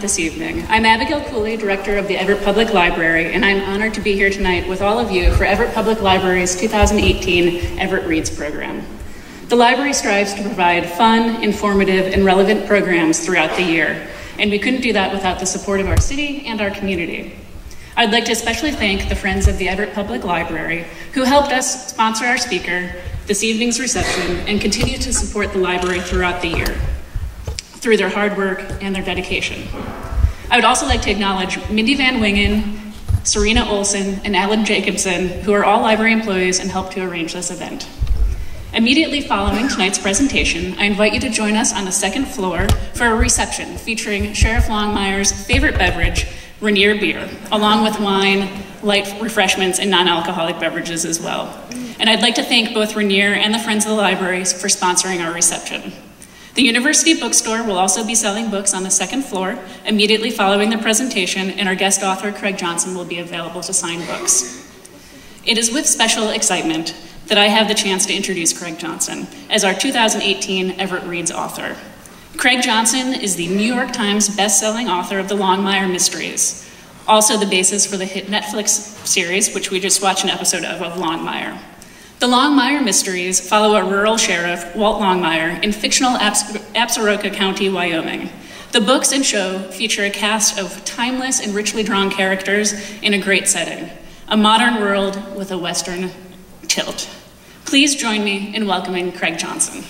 This evening. I'm Abigail Cooley, Director of the Everett Public Library, and I'm honored to be here tonight with all of you for Everett Public Library's 2018 Everett Reads program. The library strives to provide fun, informative, and relevant programs throughout the year, and we couldn't do that without the support of our city and our community. I'd like to especially thank the Friends of the Everett Public Library who helped us sponsor our speaker, this evening's reception, and continue to support the library throughout the year through their hard work and their dedication. I would also like to acknowledge Mindy Van Wingen, Serena Olson, and Alan Jacobson, who are all library employees and helped to arrange this event. Immediately following tonight's presentation, I invite you to join us on the second floor for a reception featuring Sheriff Longmire's favorite beverage, Rainier beer, along with wine, light refreshments, and non-alcoholic beverages as well. And I'd like to thank both Rainier and the Friends of the Library for sponsoring our reception. The University Bookstore will also be selling books on the second floor immediately following the presentation, and our guest author, Craig Johnson, will be available to sign books. It is with special excitement that I have the chance to introduce Craig Johnson as our 2018 Everett Reads author. Craig Johnson is the New York Times best-selling author of the Longmire Mysteries, also the basis for the hit Netflix series, which we just watched an episode of Longmire. The Longmire Mysteries follow a rural sheriff, Walt Longmire, in fictional Absaroka County, Wyoming. The books and show feature a cast of timeless and richly drawn characters in a great setting, a modern world with a Western tilt. Please join me in welcoming Craig Johnson.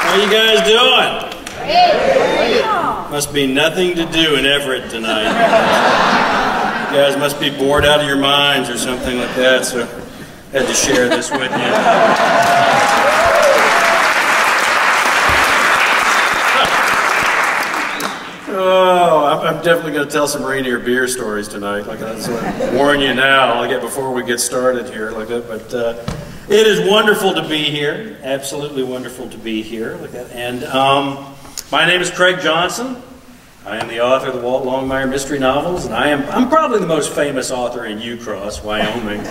How you guys doing? Great. Must be nothing to do in Everett tonight. You guys must be bored out of your minds or something like that, so I had to share this with you. Oh, I'm definitely going to tell some Rainier beer stories tonight. Like that's warn you now, like before we get started here, like that. But it is wonderful to be here. Absolutely wonderful to be here. Like that. And my name is Craig Johnson. I am the author of the Walt Longmire mystery novels, and I'm probably the most famous author in Ucross, Wyoming.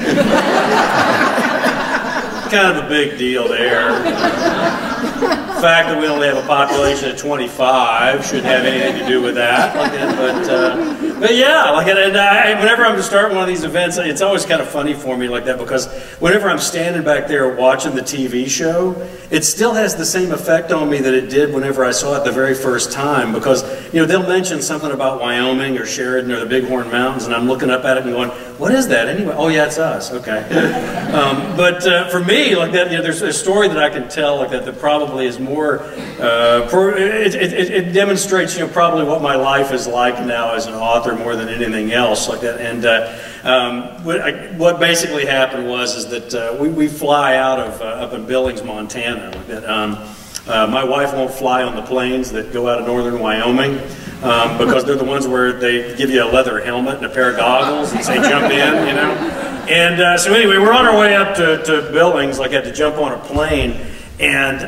Kind of a big deal there. The fact that we only have a population of 25 shouldn't have anything to do with that. But yeah, whenever I'm to start one of these events, it's always kind of funny for me like that, because whenever I'm standing back there watching the TV show, it still has the same effect on me that it did whenever I saw it the very first time, because they'll mention something about Wyoming or Sheridan or the Bighorn Mountains, and I'm looking up at it and going, what is that anyway? Oh yeah, it's us, okay. But for me, like that, there's a story that I can tell like that probably is more, it demonstrates probably what my life is like now as an author more than anything else like that. And what basically happened is that we fly out of up in Billings, Montana. Like that. My wife won't fly on the planes that go out of northern Wyoming because they're the ones where they give you a leather helmet and a pair of goggles and say jump in, And so anyway, we're on our way up to Billings, like I had to jump on a plane. And,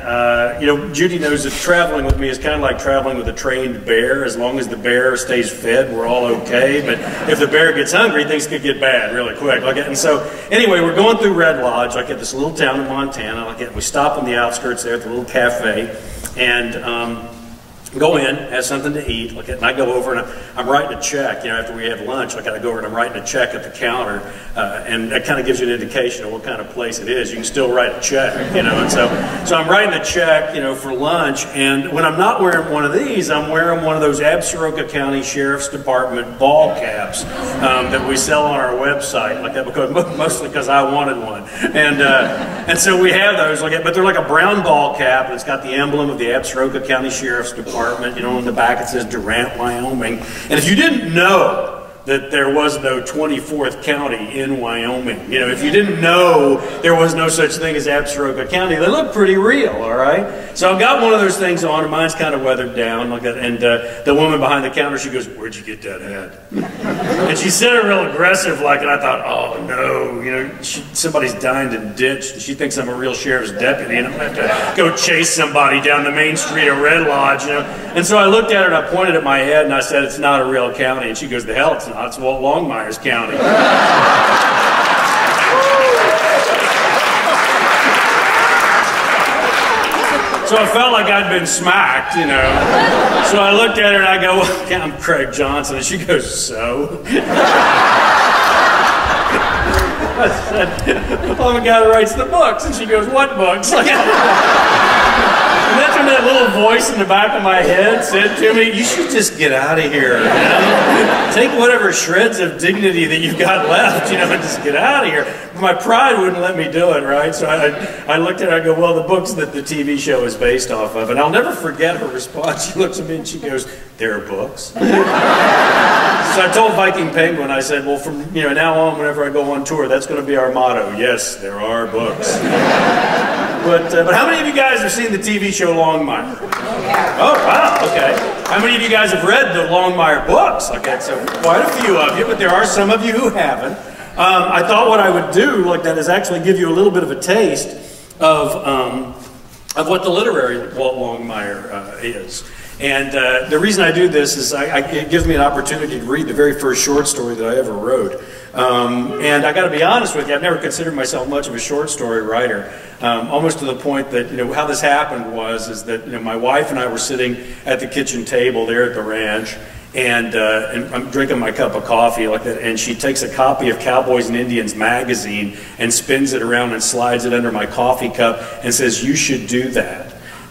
Judy knows that traveling with me is kind of like traveling with a trained bear. As long as the bear stays fed, we're all okay. But if the bear gets hungry, things could get bad really quick. And so, anyway, we're going through Red Lodge, at this little town in Montana. We stop on the outskirts there at the little cafe, and go in, have something to eat, and I go over and I'm writing a check, after we have lunch, I go over and I'm writing a check at the counter, and that kind of gives you an indication of what kind of place it is. You can still write a check, and so I'm writing the check, for lunch, and when I'm not wearing one of these, I'm wearing one of those Absaroka County Sheriff's Department ball caps that we sell on our website, mostly because I wanted one, and so we have those, but they're like a brown ball cap, and it's got the emblem of the Absaroka County Sheriff's Department. On the back it says Durant, Wyoming. And if you didn't know that there was no 24th county in Wyoming. You know, if you didn't know there was no such thing as Absaroka County, they look pretty real, all right? So I've got one of those things on, and mine's kind of weathered down, like that, and the woman behind the counter, she goes, "Where'd you get that hat?" And she said it real aggressive, like, and I thought, oh no, you know, somebody's dined and ditched, and she thinks I'm a real sheriff's deputy, and I'm going to have to go chase somebody down the main street of Red Lodge, you know? And so I looked at her, and I pointed at my head, and I said, "It's not a real county." And she goes, "The hell it's not. It's Walt Longmire's county." So I felt like I'd been smacked, you know. So I looked at her and I go, "Well, I'm Craig Johnson." And she goes, "So?" I said, "Well, I'm the guy that writes the books." And she goes, "What books?" And that's when that little voice in the back of my head said to me, "You should just get out of here, you know? Take whatever shreds of dignity that you've got left, you know, and just get out of here." But my pride wouldn't let me do it, right? So I looked at her, I go, "Well, the books that the TV show is based off of." And I'll never forget her response. She looks at me and she goes, "There are books?" So I told Viking Penguin, I said, "Well, from now on, whenever I go on tour, that's going to be our motto. Yes, there are books." But how many of you guys have seen the TV show Longmire? Oh, wow, okay. How many of you guys have read the Longmire books? Okay, so quite a few of you, but there are some of you who haven't. I thought what I would do like that is actually give you a little bit of a taste of what the literary Walt Longmire is. And the reason I do this is it gives me an opportunity to read the very first short story that I ever wrote. And I got to be honest with you, I've never considered myself much of a short story writer. Almost to the point that, how this happened is that, my wife and I were sitting at the kitchen table there at the ranch, and I'm drinking my cup of coffee like that, and she takes a copy of Cowboys and Indians magazine and spins it around and slides it under my coffee cup and says, "You should do that."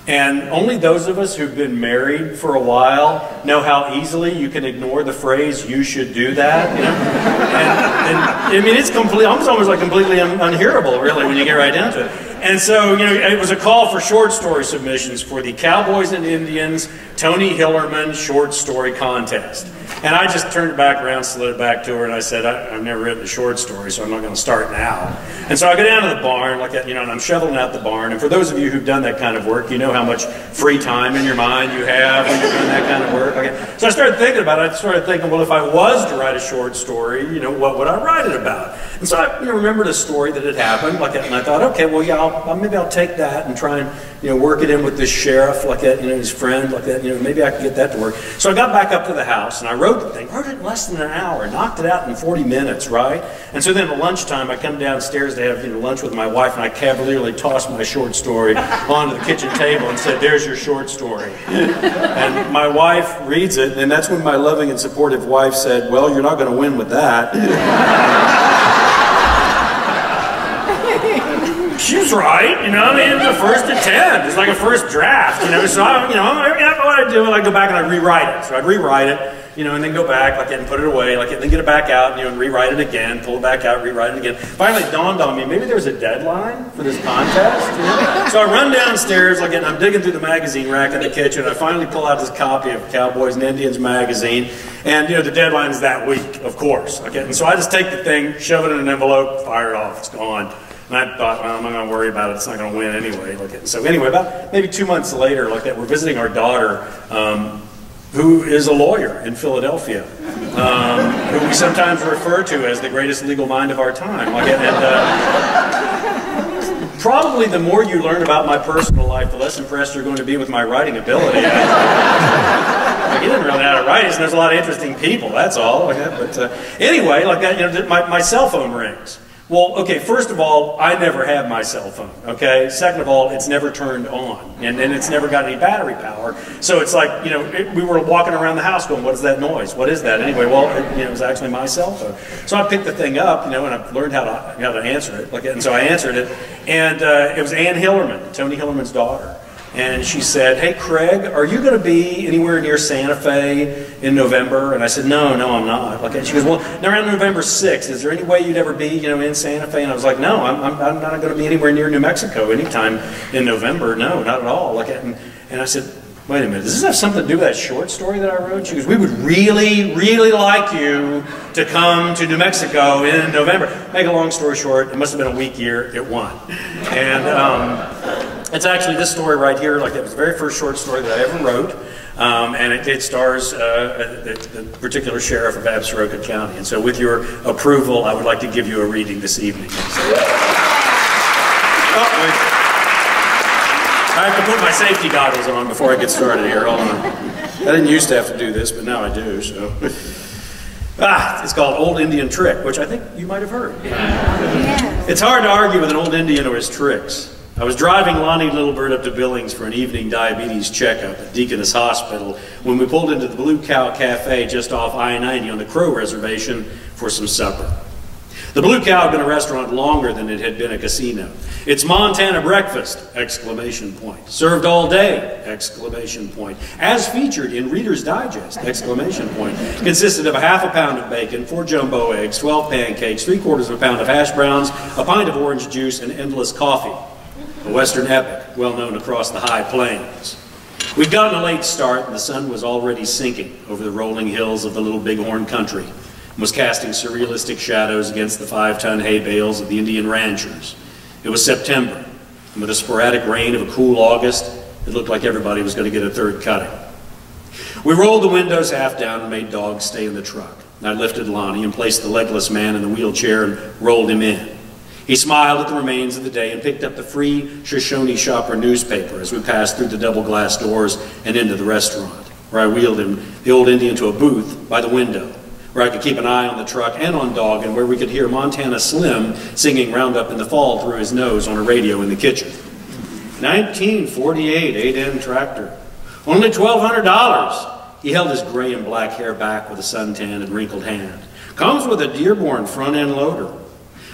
And only those of us who've been married for a while know how easily you can ignore the phrase, "You should do that," you know? And I mean, it's almost like completely unhearable, really, when you get right down to it. And so, it was a call for short story submissions for the Cowboys and Indians Tony Hillerman short story contest. And I just turned it back around, slid it back to her, and I said, "I've never written a short story, so I'm not going to start now." And so I go down to the barn, like that, and I'm shoveling out the barn. And for those of you who've done that kind of work, you know how much free time in your mind you have when you're doing that kind of work. Okay. So I started thinking about it. I started thinking, well, if I was to write a short story, what would I write it about? And so I remembered a story that had happened like that, and I thought, okay, well, yeah, maybe I'll take that and try and work it in with this sheriff like that, his friend like that. Maybe I could get that to work. So I got back up to the house and I wrote the thing. Wrote it in less than an hour. Knocked it out in 40 minutes, right? And so then at lunchtime, I come downstairs to have lunch with my wife, and I cavalierly tossed my short story onto the kitchen table and said, "There's your short story." And my wife reads it, and that's when my loving and supportive wife said, "Well, you're not going to win with that." She was right, I mean, it's a first attempt. It's like a first draft, So what I do, I go back and I rewrite it. So I'd rewrite it, and then go back like that and put it away, like that, then get it back out, and rewrite it again, pull it back out, rewrite it again. Finally, it dawned on me, maybe there's a deadline for this contest, So I run downstairs, like, and I'm digging through the magazine rack in the kitchen, and I finally pull out this copy of Cowboys and Indians magazine, and, the deadline is that week, of course, okay? And so I just take the thing, shove it in an envelope, fire it off, it's gone. And I thought, well, I'm not going to worry about it. It's not going to win anyway. So anyway, about maybe 2 months later, like that, we're visiting our daughter, who is a lawyer in Philadelphia, who we sometimes refer to as the greatest legal mind of our time. Probably the more you learn about my personal life, the less impressed you're going to be with my writing ability. He didn't really know how to write, and there's a lot of interesting people. That's all. But anyway, my cell phone rings. Well, okay, first of all, I never had my cell phone, okay? Second of all, it's never turned on, and it's never got any battery power. So it's like, we were walking around the house going, what is that noise? What is that? Anyway, well, it was actually my cell phone. So I picked the thing up, and I learned how to answer it. And so I answered it, and it was Ann Hillerman, Tony Hillerman's daughter. And she said, "Hey, Craig, are you going to be anywhere near Santa Fe in November?" And I said, no, I'm not. And she goes, "Well, around November 6th, is there any way you'd ever be, in Santa Fe?" And I was like, "No, I'm not going to be anywhere near New Mexico anytime in November. No, not at all." And I said, wait a minute, does this have something to do with that short story that I wrote? She goes, we would really, really like you to come to New Mexico in November. Make a long story short, it must have been a weak year, it won. And it's actually this story right here, like it was the very first short story that I ever wrote. And it stars the particular sheriff of Absaroka County. And so with your approval, I would like to give you a reading this evening. I have to put my safety goggles on before I get started here. Hold on. I didn't used to have to do this, but now I do. So, it's called Old Indian Trick, which I think you might have heard. Yeah. It's hard to argue with an old Indian or his tricks. I was driving Lonnie Littlebird up to Billings for an evening diabetes checkup at Deaconess Hospital when we pulled into the Blue Cow Cafe just off I-90 on the Crow Reservation for some supper. The Blue Cow had been a restaurant longer than it had been a casino. It's Montana breakfast, exclamation point. Served all day, exclamation point. As featured in Reader's Digest, exclamation point. Consisted of a half a pound of bacon, 4 jumbo eggs, 12 pancakes, 3/4 of a pound of hash browns, a pint of orange juice, and endless coffee. A Western epic, well known across the high plains. We'd gotten a late start and the sun was already sinking over the rolling hills of the Little Bighorn country and was casting surrealistic shadows against the 5-ton hay bales of the Indian ranchers. It was September, and with a sporadic rain of a cool August, it looked like everybody was going to get a third cutting. We rolled the windows half down and made Dog stay in the truck. I lifted Lonnie and placed the legless man in the wheelchair and rolled him in. He smiled at the remains of the day and picked up the Free Shoshone Shopper newspaper as we passed through the double glass doors and into the restaurant, where I wheeled him, the old Indian, to a booth by the window, where I could keep an eye on the truck and on Dog, and where we could hear Montana Slim singing Roundup in the Fall through his nose on a radio in the kitchen. 1948 8N tractor. Only $1,200. He held his gray and black hair back with a suntan and wrinkled hand. Comes with a Dearborn front-end loader.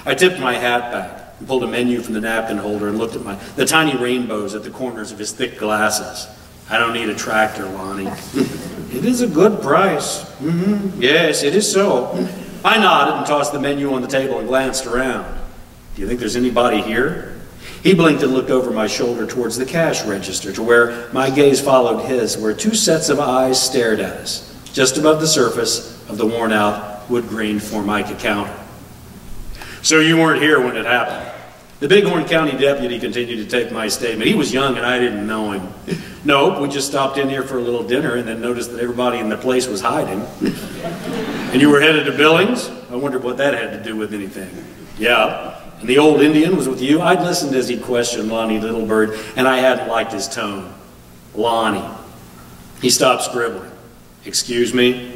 I tipped my hat back and pulled a menu from the napkin holder and looked at the tiny rainbows at the corners of his thick glasses. I don't need a tractor, Lonnie. It is a good price. Yes, it is so. I nodded and tossed the menu on the table and glanced around. Do you think there's anybody here? He blinked and looked over my shoulder towards the cash register, to where my gaze followed his, where 2 sets of eyes stared at us, just above the surface of the worn-out wood-grained Formica counter. So you weren't here when it happened. The Bighorn County deputy continued to take my statement. He was young and I didn't know him. Nope, we just stopped in here for a little dinner and then noticed that everybody in the place was hiding. And you were headed to Billings? I wondered what that had to do with anything. Yeah. And the old Indian was with you? I'd listened as he questioned Lonnie Littlebird, and I hadn't liked his tone. Lonnie. He stopped scribbling. Excuse me?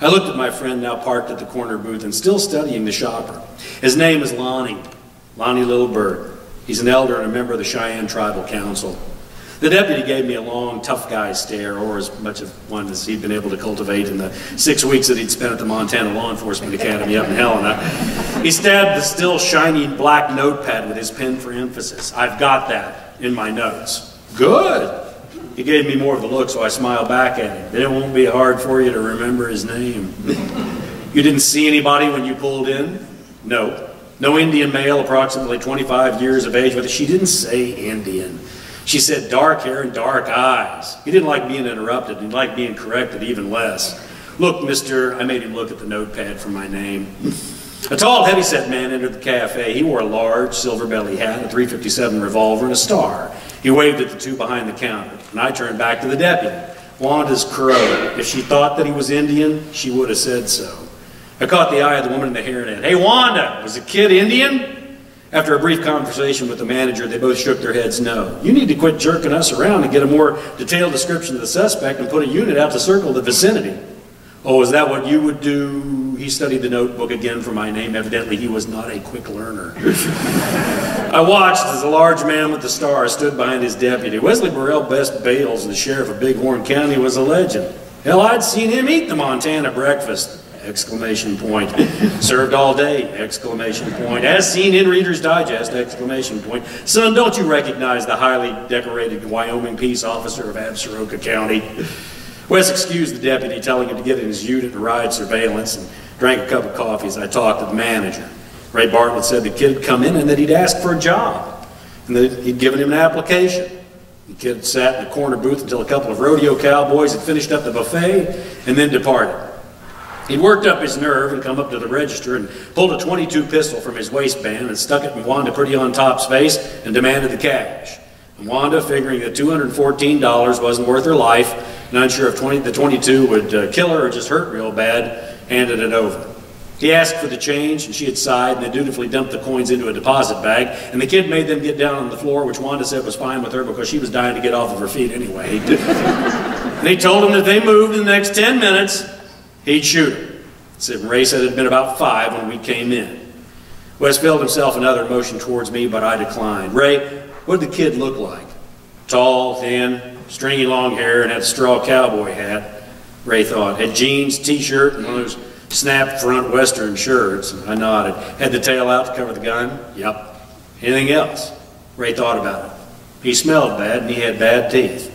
I looked at my friend, now parked at the corner booth and still studying the shopper. His name is Lonnie. Lonnie Littlebird. He's an elder and a member of the Cheyenne Tribal Council. The deputy gave me a long, tough guy stare, or as much of one as he'd been able to cultivate in the 6 weeks that he'd spent at the Montana Law Enforcement Academy up in Helena. He stabbed the still shiny black notepad with his pen for emphasis. I've got that in my notes. Good. He gave me more of the look, so I smiled back at him. It won't be hard for you to remember his name. You didn't see anybody when you pulled in? No. No Indian male, approximately 25 years of age, but she didn't say Indian. She said dark hair and dark eyes. He didn't like being interrupted. He liked being corrected even less. Look, mister, I made him look at the notepad for my name. A tall, heavyset man entered the cafe. He wore a large silver belly hat, a .357 revolver, and a star. He waved at the 2 behind the counter, and I turned back to the deputy. Wanda's crow. If she thought that he was Indian, she would have said so. I caught the eye of the woman in the hairnet. Hey, Wanda, was the kid Indian? After a brief conversation with the manager, they both shook their heads no. You need to quit jerking us around and get a more detailed description of the suspect and put a unit out to circle the vicinity. Oh, is that what you would do? He studied the notebook again for my name. Evidently, he was not a quick learner. I watched as a large man with the star stood behind his deputy. Wesley Burrell Best Bales, the sheriff of Bighorn County, was a legend. Hell, I'd seen him eat the Montana breakfast! Exclamation point. Served all day! Exclamation point. As seen in Reader's Digest! Exclamation point. Son, don't you recognize the highly decorated Wyoming peace officer of Absaroka County? Wes excused the deputy, telling him to get in his unit and ride surveillance, and drank a cup of coffee as I talked to the manager. Ray Bartlett said the kid had come in and that he'd asked for a job, and that he'd given him an application. The kid sat in the corner booth until a couple of rodeo cowboys had finished up the buffet and then departed. He'd worked up his nerve and come up to the register and pulled a .22 pistol from his waistband and stuck it in Wanda pretty on top's face and demanded the cash. And Wanda, figuring that $214 wasn't worth her life, and unsure if the 22 would kill her or just hurt real bad, handed it over. He asked for the change, and she had sighed, and they dutifully dumped the coins into a deposit bag, and the kid made them get down on the floor, which Wanda said was fine with her because she was dying to get off of her feet anyway. And he told them that if they moved in the next 10 minutes, he'd shoot her. Ray said it had been about 5 when we came in. Wes filled himself another motion towards me, but I declined. Ray, what did the kid look like? Tall, thin, stringy long hair, and had a straw cowboy hat. Ray thought. Had jeans, t-shirt, and one of those snap front western shirts. I nodded. Had the tail out to cover the gun? Yep. Anything else? Ray thought about it. He smelled bad, and he had bad teeth.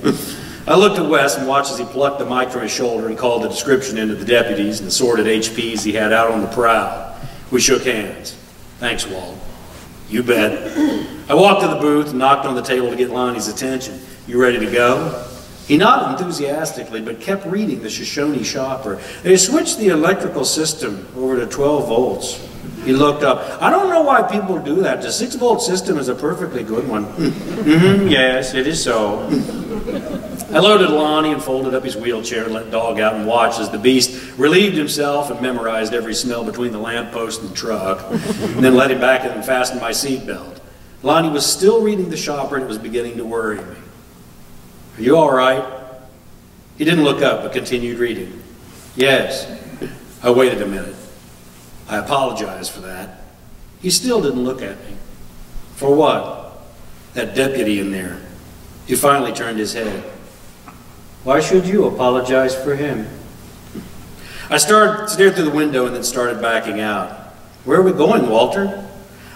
I looked at Wes and watched as he plucked the mic from his shoulder and called the description into the deputies and the assorted HPs he had out on the prowl. We shook hands. Thanks, Walt. You bet. I walked to the booth and knocked on the table to get Lonnie's attention. You ready to go? He nodded enthusiastically, but kept reading the Shoshone Shopper. They switched the electrical system over to 12 volts. He looked up. I don't know why people do that. The 6-volt system is a perfectly good one. Yes, it is so. I loaded Lonnie and folded up his wheelchair and let Dog out and watched as the beast relieved himself and memorized every smell between the lamppost and the truck, and then let him back in and fastened my seatbelt. Lonnie was still reading the Shopper and it was beginning to worry me. Are you all right? He didn't look up but continued reading. Yes. I waited a minute. I apologized for that. He still didn't look at me. For what? That deputy in there. He finally turned his head. Why should you apologize for him? I stared through the window and then started backing out. Where are we going, Walter?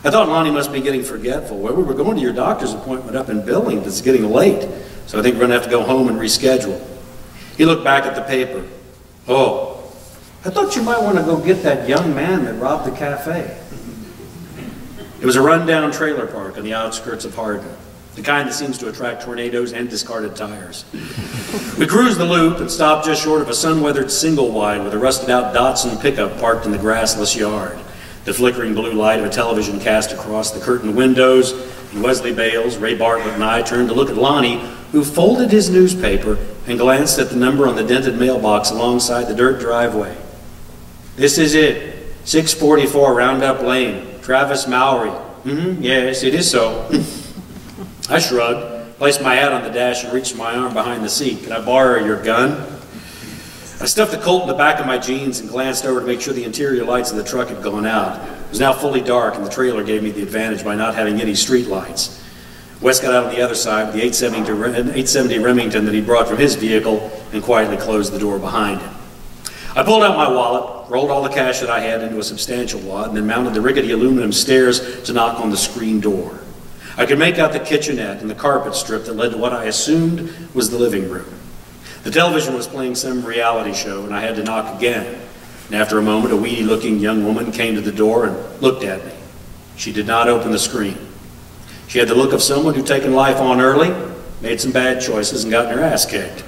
I thought Lonnie must be getting forgetful. Well, we were going to your doctor's appointment up in Billings. It's getting late, so I think we're going to have to go home and reschedule. He looked back at the paper. Oh, I thought you might want to go get that young man that robbed the cafe. It was a rundown trailer park on the outskirts of Hardin, the kind that seems to attract tornadoes and discarded tires. We cruised the loop and stopped just short of a sun-weathered single-wide with a rusted-out Datsun pickup parked in the grassless yard. The flickering blue light of a television cast across the curtained windows, and Wesley Bales, Ray Bartlett, and I turned to look at Lonnie, who folded his newspaper and glanced at the number on the dented mailbox alongside the dirt driveway. This is it, 644 Roundup Lane, Travis Mowry. Yes, it is so. I shrugged, placed my hat on the dash, and reached my arm behind the seat. Can I borrow your gun? I stuffed the Colt in the back of my jeans and glanced over to make sure the interior lights of the truck had gone out. It was now fully dark, and the trailer gave me the advantage by not having any street lights. Wes got out on the other side with the 870 Remington that he brought from his vehicle and quietly closed the door behind him. I pulled out my wallet, rolled all the cash that I had into a substantial wad, and then mounted the rickety aluminum stairs to knock on the screen door. I could make out the kitchenette and the carpet strip that led to what I assumed was the living room. The television was playing some reality show, and I had to knock again. And after a moment, a weedy-looking young woman came to the door and looked at me. She did not open the screen. She had the look of someone who'd taken life on early, made some bad choices, and gotten her ass kicked.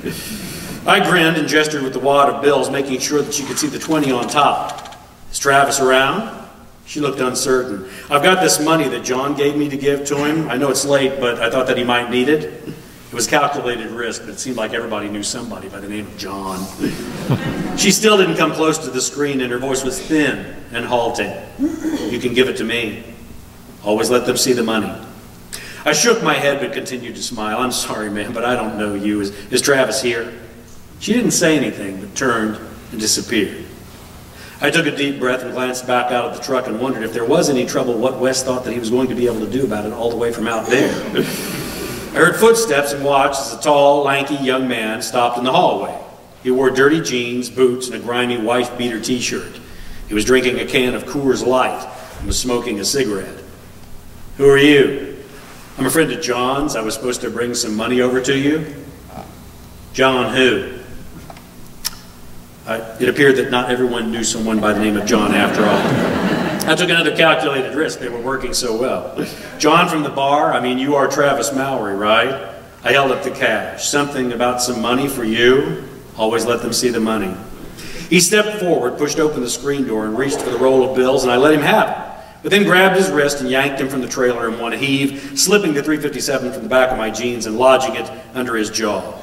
I grinned and gestured with the wad of bills, making sure that she could see the 20 on top. Is Travis around? She looked uncertain. I've got this money that John gave me to give to him. I know it's late, but I thought that he might need it. It was calculated risk, but it seemed like everybody knew somebody by the name of John. She still didn't come close to the screen, and her voice was thin and halting. You can give it to me. Always let them see the money. I shook my head but continued to smile. I'm sorry, ma'am, but I don't know you. Is Travis here? She didn't say anything, but turned and disappeared. I took a deep breath and glanced back out at the truck and wondered if there was any trouble, what Wes thought that he was going to be able to do about it all the way from out there. I heard footsteps and watched as a tall, lanky young man stopped in the hallway. He wore dirty jeans, boots, and a grimy wife-beater t-shirt. He was drinking a can of Coors Light and was smoking a cigarette. Who are you? I'm a friend of John's. I was supposed to bring some money over to you. John who? It appeared that not everyone knew someone by the name of John after all. I took another calculated risk. They were working so well. John from the bar? I mean, you are Travis Mowry, right? I held up the cash. Something about some money for you. Always let them see the money. He stepped forward, pushed open the screen door, and reached for the roll of bills, and I let him have it. But then grabbed his wrist and yanked him from the trailer in one heave, slipping the .357 from the back of my jeans and lodging it under his jaw.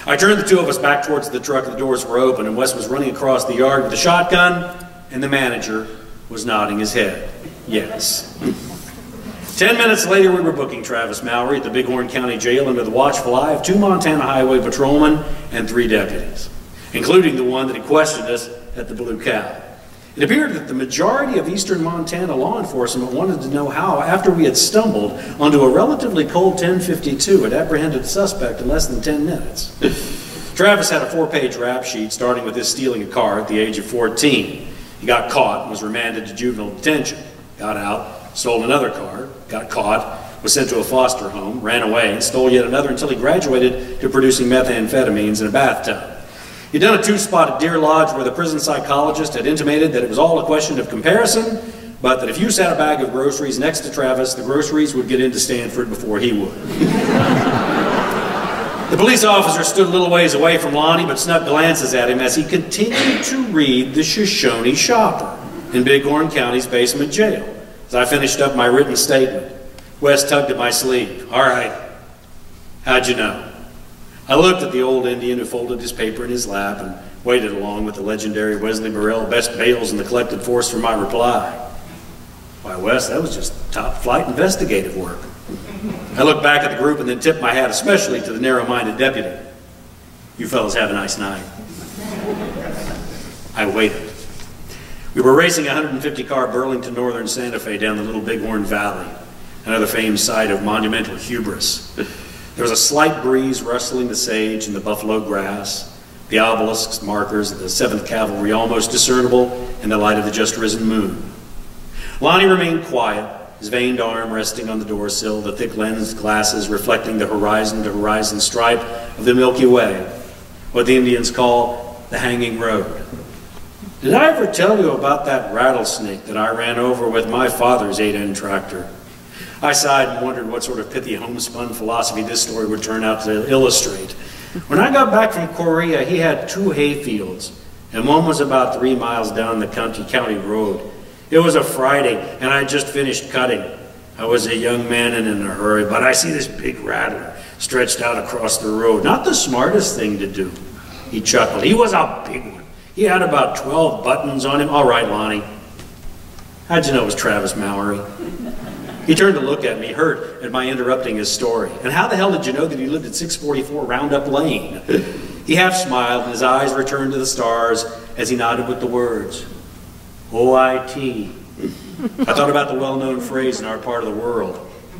I turned the two of us back towards the truck, and the doors were open, and Wes was running across the yard with a shotgun, and the manager was nodding his head. Yes. 10 minutes later, we were booking Travis Mallory at the Bighorn County Jail under the watchful eye of 2 Montana Highway patrolmen and 3 deputies, including the one that had questioned us at the Blue Cow. It appeared that the majority of eastern Montana law enforcement wanted to know how, after we had stumbled onto a relatively cold 1052, had apprehended a suspect in less than 10 minutes. Travis had a 4-page rap sheet starting with his stealing a car at the age of 14. He got caught and was remanded to juvenile detention. Got out, stole another car, got caught, was sent to a foster home, ran away, and stole yet another until he graduated to producing methamphetamines in a bathtub. He'd done a 2-spot at Deer Lodge where the prison psychologist had intimated that it was all a question of comparison, but that if you sat a bag of groceries next to Travis, the groceries would get into Stanford before he would. The police officer stood a little ways away from Lonnie, but snuck glances at him as he continued to read the Shoshone Shopper in Bighorn County's basement jail. As I finished up my written statement, Wes tugged at my sleeve. All right, how'd you know? I looked at the old Indian who folded his paper in his lap and waited along with the legendary Wesley Burrell, best bails in the collected force for my reply. Why, Wes, that was just top-flight investigative work. I looked back at the group and then tipped my hat especially to the narrow-minded deputy. You fellas have a nice night. I waited. We were racing a 150-car Burlington Northern Santa Fe down the Little Bighorn Valley, another famed site of monumental hubris. There was a slight breeze rustling the sage and the buffalo grass, the obelisks, markers of the 7th Cavalry almost discernible in the light of the just-risen moon. Lonnie remained quiet, his veined arm resting on the door sill, the thick lensed glasses reflecting the horizon-to-horizon stripe of the Milky Way, what the Indians call the hanging road. Did I ever tell you about that rattlesnake that I ran over with my father's 8N tractor? I sighed and wondered what sort of pithy homespun philosophy this story would turn out to illustrate. When I got back from Korea, he had 2 hay fields, and one was about 3 miles down the county road. It was a Friday, and I had just finished cutting. I was a young man and in a hurry, but I see this big rattler stretched out across the road. Not the smartest thing to do. He chuckled. He was a big one. He had about 12 buttons on him. All right, Lonnie. How'd you know it was Travis Mallory? He turned to look at me, hurt at my interrupting his story. And how the hell did you know that he lived at 644 Roundup Lane? He half smiled, and his eyes returned to the stars as he nodded with the words, O-I-T. I thought about the well-known phrase in our part of the world,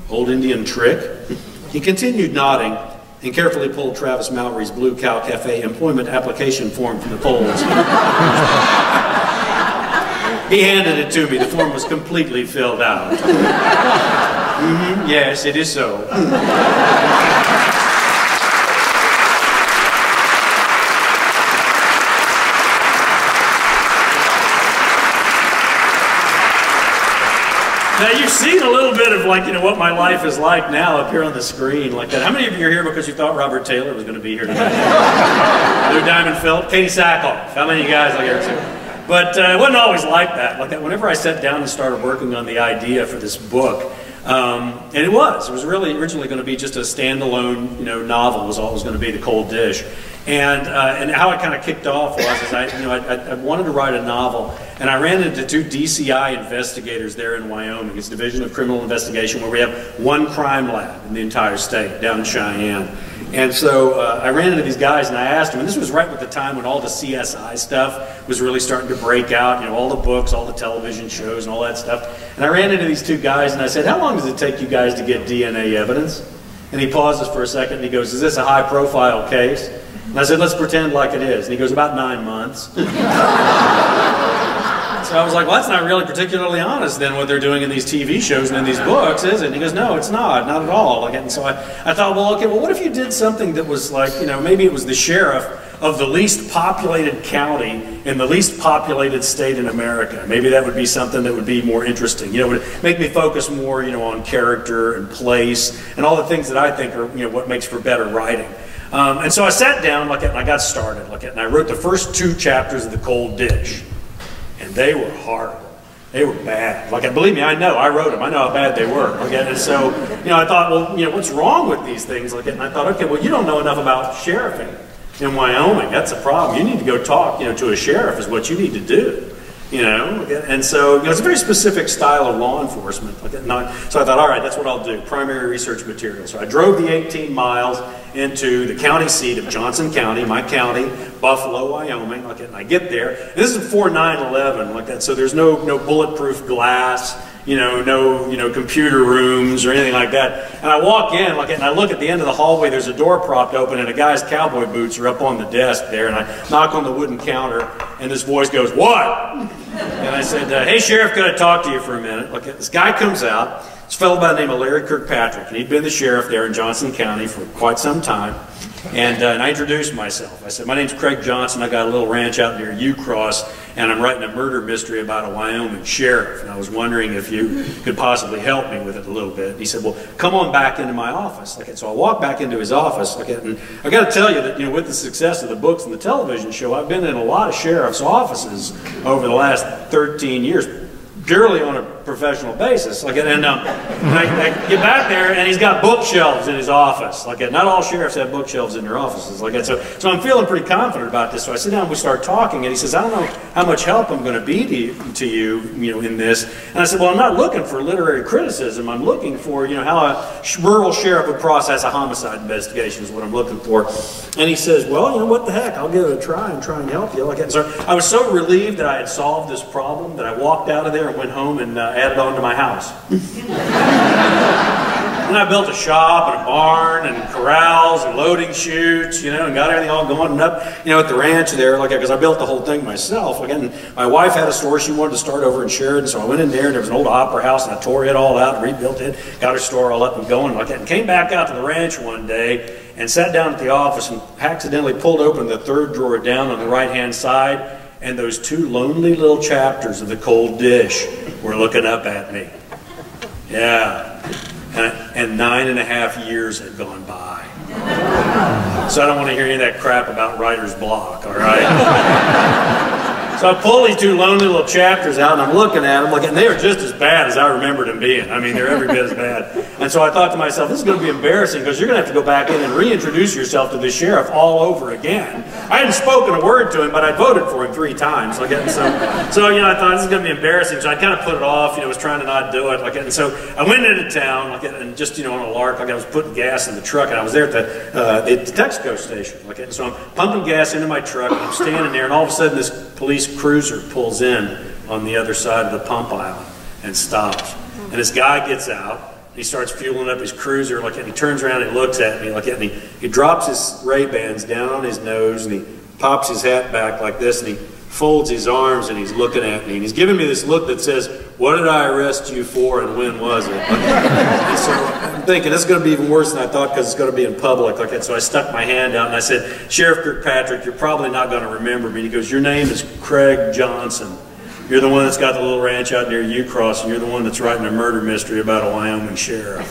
old Indian trick. He continued nodding and carefully pulled Travis Mallory's Blue Cow Cafe employment application form from the folds. He handed it to me. The form was completely filled out. Yes, it is so. Now you've seen a little bit of what my life is like now up here on the screen like that. How many of you are here because you thought Robert Taylor was going to be here tonight? Lou Diamond Phillips, Katie Sackhoff. How many of you guys are here too? But it wasn't always like that. Whenever I sat down and started working on the idea for this book, and it was really originally going to be just a standalone, novel was all it was going to be, The Cold Dish. And how it kind of kicked off was I wanted to write a novel, and I ran into 2 DCI investigators there in Wyoming. It's Division of Criminal Investigation, where we have 1 crime lab in the entire state, down in Cheyenne. And so I ran into these guys and I asked them, and this was right with the time when all the CSI stuff was really starting to break out, all the books, all the television shows and all that stuff. And I ran into these 2 guys and I said, how long does it take you guys to get DNA evidence? And he pauses for a second and he goes, is this a high profile case? And I said, let's pretend like it is. And he goes, about 9 months. So I was like, well, that's not really particularly honest then what they're doing in these TV shows and in these books, is it? And he goes, no, it's not at all. And so I thought, well, okay, well, what if you did something that was maybe it was the sheriff of the least populated county in the least populated state in America. Maybe that would be something that would be more interesting. You know, it would make me focus more, you know, on character and place and all the things that I think are, you know, what makes for better writing. And so I sat down, and I got started, and I wrote the first 2 chapters of The Cold Dish, and they were horrible. They were bad. Believe me, I know. I wrote them. I know how bad they were. And so, you know, I thought, well, you know, what's wrong with these things? And I thought, okay, well, you don't know enough about sheriffing in Wyoming. That's a problem. You need to go talk, you know, to a sheriff is what you need to do. You know, and so, you know, it's a very specific style of law enforcement. So I thought, all right, that's what I'll do, primary research material. So I drove the 18 miles into the county seat of Johnson County, my county, Buffalo, Wyoming. And I get there, and this is before 9/11, so there's no bulletproof glass, no computer rooms or anything like that. And I walk in, and I look at the end of the hallway, there's a door propped open, and a guy's cowboy boots are up on the desk there, and I knock on the wooden counter, and this voice goes, "What?" And I said, "Hey, Sheriff, could I talk to you for a minute?" This guy comes out. This fellow by the name of Larry Kirkpatrick, and he'd been the sheriff there in Johnson County for quite some time. And I introduced myself. I said, "My name's Craig Johnson. I got a little ranch out near Ucross, and I'm writing a murder mystery about a Wyoming sheriff. And I was wondering if you could possibly help me with it a little bit." And he said, "Well, come on back into my office." So I walked back into his office. And I got to tell you that, you know, with the success of the books and the television show, I've been in a lot of sheriff's offices over the last 13 years. Purely on a professional basis. And I get back there, and he's got bookshelves in his office. Not all sheriffs have bookshelves in their offices. So I'm feeling pretty confident about this. So I sit down and we start talking, and he says, "I don't know how much help I'm going to be to you, in this." And I said, "Well, I'm not looking for literary criticism. I'm looking for, how a rural sheriff would process a homicide investigation is what I'm looking for." And he says, "Well, what the heck? I'll give it a try and help you." And so I was so relieved that I had solved this problem that I walked out of there and went home and added on to my house. And I built a shop and a barn and corrals and loading chutes, and got everything all going and up, at the ranch there, because I built the whole thing myself. And my wife had a store she wanted to start over in Sheridan, so I went in there and there was an old opera house and I tore it all out and rebuilt it, got her store all up and going and came back out to the ranch one day and sat down at the office and accidentally pulled open the 3rd drawer down on the right-hand side, and those 2 lonely little chapters of The Cold Dish were looking up at me. Yeah. And 9.5 years had gone by. So I don't want to hear any of that crap about writer's block, all right? So I pull these 2 lonely little chapters out, and I'm looking at them, and they are just as bad as I remembered them being. I mean, they're every bit as bad. And so I thought to myself, this is going to be embarrassing, because you're going to have to go back in and reintroduce yourself to the sheriff all over again. I hadn't spoken a word to him, but I voted for him 3 times. So I thought this is going to be embarrassing, so I kind of put it off, was trying to not do it. And so I went into town, and just, on a lark, I was putting gas in the truck, and I was there at the Texaco station. And so I'm pumping gas into my truck, and I'm standing there, and all of a sudden this police cruiser pulls in on the other side of the pump aisle and stops. And this guy gets out, he starts fueling up his cruiser, and he turns around and he looks at me, and he drops his Ray-Bans down on his nose, and he pops his hat back like this, and he folds his arms, and he's looking at me, and he's giving me this look that says, "What did I arrest you for, and when was it?" And so I'm thinking, this is going to be even worse than I thought, because it's going to be in public. So I stuck my hand out, and I said, "Sheriff Kirkpatrick, you're probably not going to remember me." He goes, "Your name is Craig Johnson. You're the one that's got the little ranch out near Ucross, and you're the one that's writing a murder mystery about a Wyoming sheriff."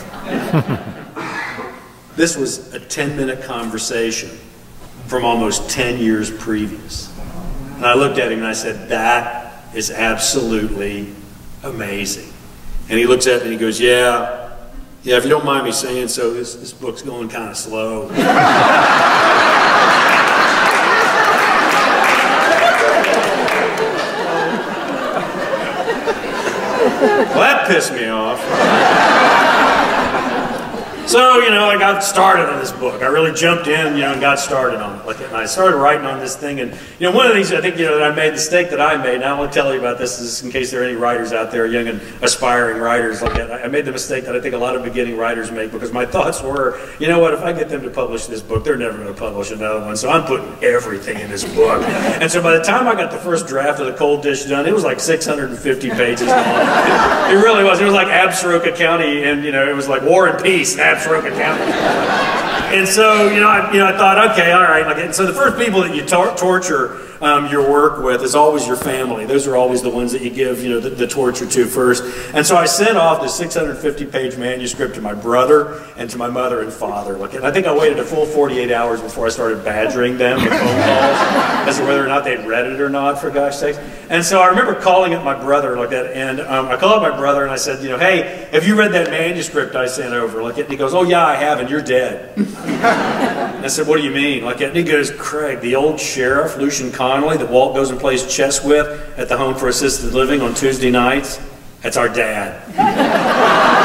This was a 10-minute conversation from almost 10 years previous. And I looked at him and I said, "That is absolutely amazing." And he looks at me and he goes, yeah, if you don't mind me saying so, this book's going kind of slow." Well, that pissed me off. So, I got started on this book. I really jumped in, and got started on it. And I started writing on this thing. And, one of the things I think, that I made, the mistake that I made, and I want to tell you about this is in case there are any writers out there, young and aspiring writers like that. I made the mistake that I think a lot of beginning writers make, because my thoughts were, what, if I get them to publish this book, they're never going to publish another one. So I'm putting everything in this book. And so by the time I got the first draft of The Cold Dish done, it was like 650 pages long. It really was. It was like Absaroka County, and, it was like War and Peace in Absaroka County. And so, I thought, okay, all right. And so the first people that you torture your work with is always your family. Those are always the ones that you give, the torture to first. And so I sent off the 650-page manuscript to my brother and to my mother and father. And I think I waited a full 48 hours before I started badgering them with phone calls as to whether or not they'd read it or not, for gosh sakes. And so I remember calling up my brother like that, and I called up my brother and I said, hey, have you read that manuscript I sent over? And he goes, oh yeah, I have, and you're dead. And I said, what do you mean? And he goes, Craig, the old sheriff, Lucian Connolly, that Walt goes and plays chess with at the Home for Assisted Living on Tuesday nights, that's our dad.